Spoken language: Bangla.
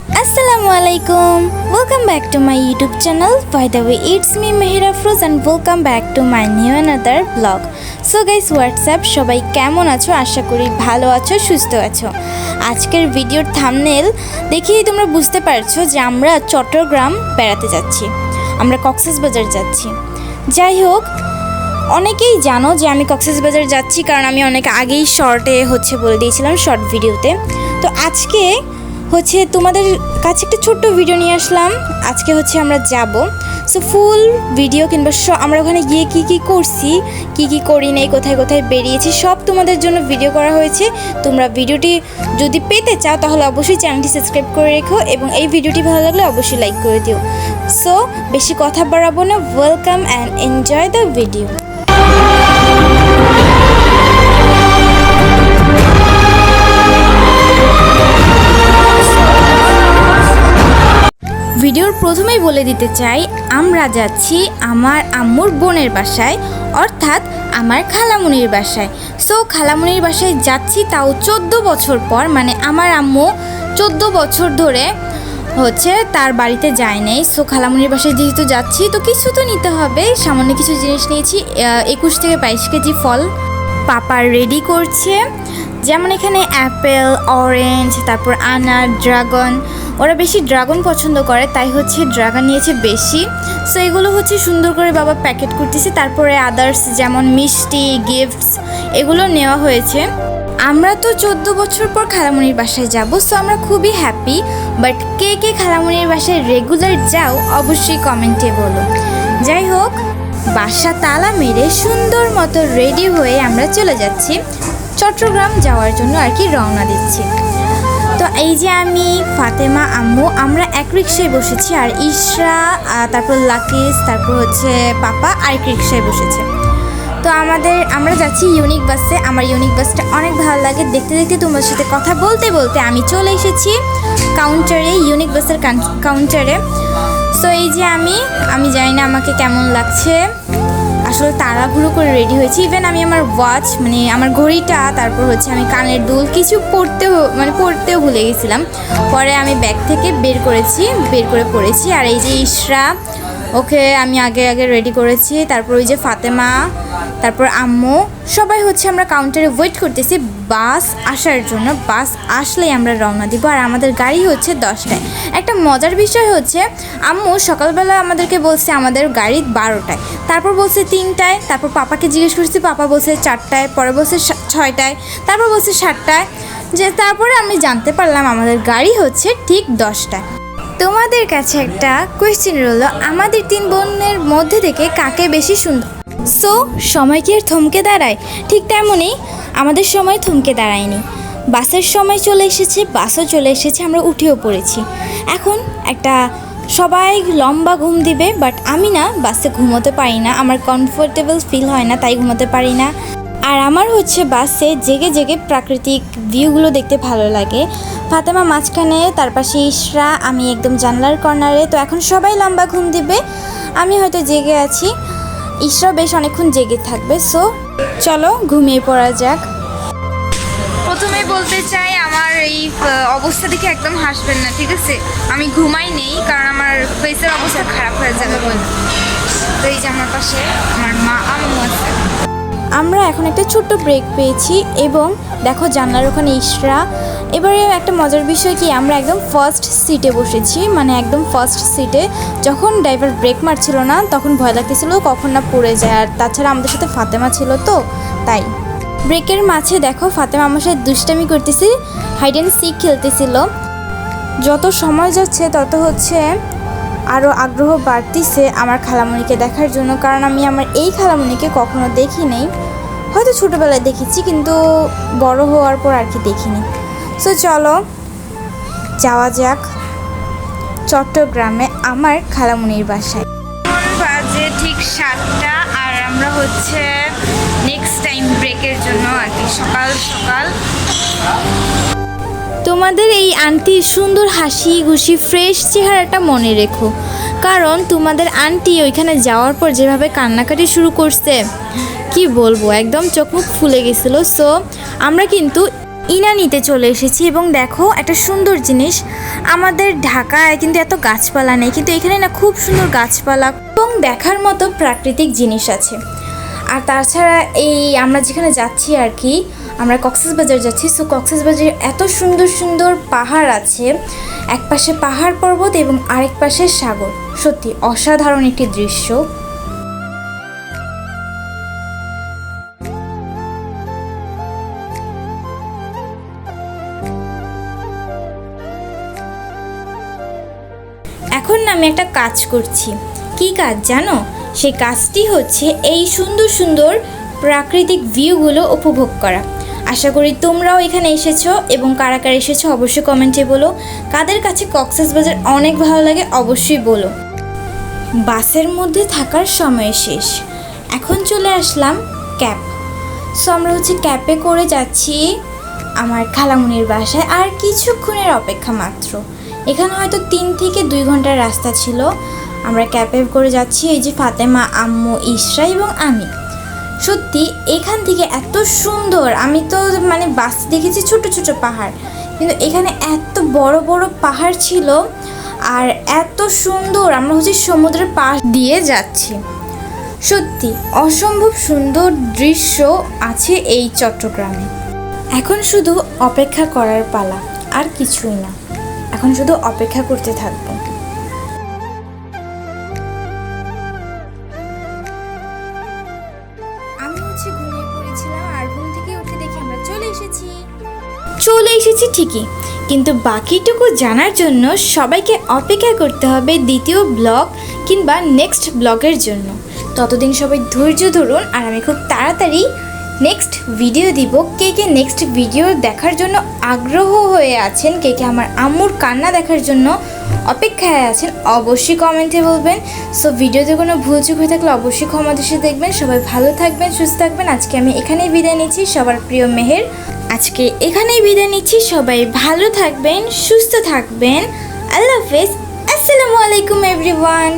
Assalamu alaikum. Welcome back to my YouTube channel. By the way, it's me Mehira Froz and welcome back to my new another vlog. So guys, what's up? সবাই কেমন আছো? আশা করি ভালো আছো, সুস্থ আছো। আজকের ভিডিওর থাম্বনেল দেখেই তোমরা বুঝতে পারছো যে আমরা চট্টগ্রাম বেড়াতে যাচ্ছি। আমরা কক্সবাজার যাচ্ছি। যাই হোক, অনেকেই জানো যে আমি কক্সবাজার যাচ্ছি কারণ আমি অনেক আগেই শর্টে বলে দিয়েছিলাম শর্ট ভিডিওতে। তো আজকে তোমাদের কাছে একটা ছোট্ট ভিডিও নিয়ে আসলাম। আজকে আমরা যাব। সো ফুল ভিডিও কিংবা আমরা ওখানে গিয়ে কি করছি, কি করি নাই, কোথায় কোথায় বেরিয়েছি, সব তোমাদের জন্য ভিডিও করা হয়েছে। তোমরা ভিডিওটি যদি পেতে চাও তাহলে অবশ্যই চ্যানেলটি সাবস্ক্রাইব করে রেখো এবং এই ভিডিওটি ভালো লাগলে অবশ্যই লাইক করে দিও। সো বেশি কথা বাড়াবো না, welcome and enjoy the video. ভিডিওর প্রথমেই বলে দিতে চাই, আমরা যাচ্ছি আমার আম্মুর বোনের বাসায়, অর্থাৎ আমার খালামুনির বাসায়। সো খালামুনির বাসায় যাচ্ছি, তাও 14 বছর পর। মানে আমার আম্মু 14 বছর ধরে তার বাড়িতে যায় নাই। সো খালামুনির বাসায় যেহেতু যাচ্ছি তো কিছু তো নিতে হবে। সামান্য কিছু জিনিস নিয়েছি, 21 থেকে 22 কেজি ফল পাপা রেডি করছে। যেমন এখানে অ্যাপেল, অরেঞ্জ, তারপর আনার, ড্রাগন। ওরা বেশি ড্রাগন পছন্দ করে, তাই ড্রাগন নিয়েছে বেশি। সো এগুলো সুন্দর করে বাবা প্যাকেট করতেছে। তারপরে আদার্স যেমন মিষ্টি, গিফটস এগুলো নেওয়া হয়েছে। আমরা তো 14 বছর পর খালামুনির বাসায় যাব। সো আমরা খুবই হ্যাপি। বাট কে খালামুনির বাসায় রেগুলার যাও অবশ্যই কমেন্টে বলো। যাই হোক, বাসা তালা মেরে সুন্দর মতো রেডি হয়ে আমরা চলে যাচ্ছি চট্টগ্রাম যাওয়ার জন্য রওনা দিচ্ছি। তো এই যে আমি, ফাতেমা, আম্মু আমরা এক রিক্সায় বসেছি, আর ইশরা, তারপর লাকিস, তারপর পাপা আরেক রিক্সায় বসেছে। তো আমরা যাচ্ছি ইউনিক বাসে। আমার ইউনিক বাসটা অনেক ভালো লাগে। দেখতে দেখতে তোমার সাথে কথা বলতে বলতে আমি চলে এসেছি কাউন্টারে, ইউনিক বাসের কাউন্টারে। সো এই যে আমি জানি না আমাকে কেমন লাগছে, আসলে তাড়াহুড়ো করে রেডি হয়েছি। ইভেন আমি আমার ওয়াচ, মানে আমার ঘড়িটা, তারপর আমি কানের দুল কিছু পড়তেও ভুলে গেছিলাম। পরে আমি ব্যাগ থেকে বের করে পড়েছি। আর এই যে ইশরা, ওকে আমি আগে রেডি করেছি। তারপর ওই যে ফাতেমা, তারপর আম্মু, সবাই আমরা কাউন্টারে ওয়েট করতেছি বাস আসার জন্য। বাস আসলেই আমরা রওনা দিব। আর আমাদের গাড়ি 10টায়। একটা মজার বিষয় আম্মু সকালবেলা আমাদেরকে বলছে আমাদের গাড়ি 12টায়, তারপর বলছে 3টায়, তারপর পাপাকে জিজ্ঞেস করছি, পাপা বলছে 4টায়, পরে বলছে 6টায়, তারপর বলছে 7টায়। তারপরে আমি জানতে পারলাম আমাদের গাড়ি ঠিক 10টায়। তোমাদের কাছে একটা কোয়েশ্চেন রইল, আমাদের 3 বোনের মধ্যে থেকে কাকে বেশি সুন্দর? সো সময় কি আর থমকে দাঁড়ায়? ঠিক তেমনই আমাদের সময় থমকে দাঁড়ায়নি। বাসের সময় চলে এসেছে, বাসও চলে এসেছে, আমরা উঠেও পড়েছি। এখন সবাই লম্বা ঘুম দিবে, বাট আমি না, বাসে ঘুমোতে পারি না, আমার কমফোর্টেবল ফিল হয় না, তাই ঘুমোতে পারি না। আর আমার বাসে জেগে প্রাকৃতিক ভিউগুলো দেখতে ভালো লাগে। ফাতেমা মাঝখানে, তার পাশে ইশরা, আমি একদম জানলার কর্নারে। তো এখন সবাই লম্বা ঘুম দিবে, আমি হয়তো জেগে আছি, ইশরা বেশ অনেকক্ষণ জেগে থাকবে। সো চলো ঘুমিয়ে পড়া যাক। প্রথমে বলতে চাই, আমার এই অবস্থা দেখে একদম হাসবেন না, ঠিক আছে? আমি ঘুমাই নেই, কারণ আমার ফেসের অবস্থা খারাপ হয়ে যাবে বলে। তো এই যে আমার পাশে আমার মা, আম্মু আছে। আমরা এখন একটা ছোট্ট ব্রেক পেয়েছি এবং দেখো জানলার ওখানে ইশরা। এবারে একটা মজার বিষয় কি, আমরা একদম ফার্স্ট সিটে বসেছি, মানে একদম ফার্স্ট সিটে। যখন ড্রাইভার ব্রেক মারছিল না তখন ভয় লাগতেছিল কখন না পড়ে যায়। আর তাছাড়া আমাদের সাথে ফাতেমা ছিল, তো তাই ব্রেকের মাঝে দেখো ফাতেমা আমার সাথে দুষ্টামি করতেছি, হাইড অ্যান্ড সিক খেলতেছিল। যত সময় যাচ্ছে তত আরও আগ্রহ বাড়তিছে আমার খালামুনিকে দেখার জন্য, কারণ আমি আমার এই খালামুনিকে কখনো দেখি নেই। হয়তো ছোটোবেলায় দেখেছি, কিন্তু বড় হওয়ার পর দেখিনি। সো চলো যাওয়া যাক চট্টগ্রামে আমার খালামুনির বাসায়। বাজে ঠিক 7টা, আর আমরা নেক্সট টাইম ব্রেকের জন্য সকাল সকাল। তোমাদের এই আন্টির সুন্দর হাসি খুশি ফ্রেশ চেহারাটা মনে রেখো, কারণ তোমাদের আন্টি ওইখানে যাওয়ার পর যেভাবে কান্নাকাটি শুরু করছে কি বলবো, একদম চোখ মুখ ফুলে গেছিলো। সো আমরা কিন্তু ইনানিতে চলে এসেছি এবং দেখো একটা সুন্দর জিনিস, আমাদের ঢাকায় কিন্তু এত গাছপালা নেই, কিন্তু এখানে না খুব সুন্দর গাছপালা এবং দেখার মতো প্রাকৃতিক জিনিস আছে। আর তাছাড়া এই আমরা যেখানে যাচ্ছি আর কি, আমরা কক্সবাজার যাচ্ছি। সো কক্সবাজারে এত সুন্দর সুন্দর পাহাড় আছে, এক পাশে পাহাড় পর্বত এবং আরেক পাশে সাগর। সত্যি অসাধারণ একটি দৃশ্য। এখন না আমি একটা কাজ করছি। কি কাজ জানো? সেই কাজটি হচ্ছে এই সুন্দর সুন্দর প্রাকৃতিক ভিউগুলো উপভোগ করা। আশা করি তোমরাও এখানে এসেছো এবং কারা কারা এসেছো অবশ্যই কমেন্টে বলো। কাদের কাছে কক্সবাজার অনেক ভালো লাগে অবশ্যই বলো। বাসের মধ্যে থাকার সময় শেষ, এখন চলে আসলাম ক্যাব। সো আমরা হচ্ছে ক্যাবে করে যাচ্ছি আমার খালামুনির বাসায়। আর কিছুক্ষণের অপেক্ষা মাত্র, এখানে হয়তো 3 থেকে 2 ঘন্টার রাস্তা ছিল। আমরা ক্যাবে করে যাচ্ছি, এই যে ফাতেমা, আম্মু, ইসরা এবং আমি। সত্যি এখান থেকে এত সুন্দর, আমি তো মানে বাস দেখেছি ছোট ছোট পাহাড়, কিন্তু এখানে এত বড় বড় পাহাড় ছিল আর এত সুন্দর। আমরা হচ্ছে সমুদ্রের পাশ দিয়ে যাচ্ছি। সত্যি অসম্ভব সুন্দর দৃশ্য আছে এই চট্টগ্রামে। এখন শুধু অপেক্ষা করার পালা, আর কিছুই না। এখন শুধু অপেক্ষা করতে থাকবো। আমি হচ্ছে ঘুমিয়ে পড়েছিলাম আর ঘুম থেকে উঠে দেখি আমরা চলে এসেছি ঠিকই, কিন্তু বাকিটুকু জানার জন্য সবাইকে অপেক্ষা করতে হবে দ্বিতীয় ব্লগ কিংবা নেক্সট ব্লগের জন্য। ততদিন সবাই ধৈর্য ধরুন আর আমি খুব তাড়াতাড়ি নেক্সট ভিডিও দিব। কে কে নেক্সট ভিডিও দেখার জন্য আগ্রহ হয়ে আছেন, কে কে আমার আম্মুর কান্না দেখার জন্য অপেক্ষায় আছেন অবশ্যই কমেন্টে বলবেন। সো ভিডিওতে কোনো ভুলচুক হয়ে থাকলে অবশ্যই ক্ষমা দৃষ্টিতে দেখবেন। সবাই ভালো থাকবেন, সুস্থ থাকবেন। আজকে আমি এখানেই বিদায় নিচ্ছি, সবার প্রিয় মেহের আজকে এখানেই বিদায় নিচ্ছি। সবাই ভালো থাকবেন, সুস্থ থাকবেন। আল্লাহ হাফেজ। আসসালামু আলাইকুম এভরিওয়ান।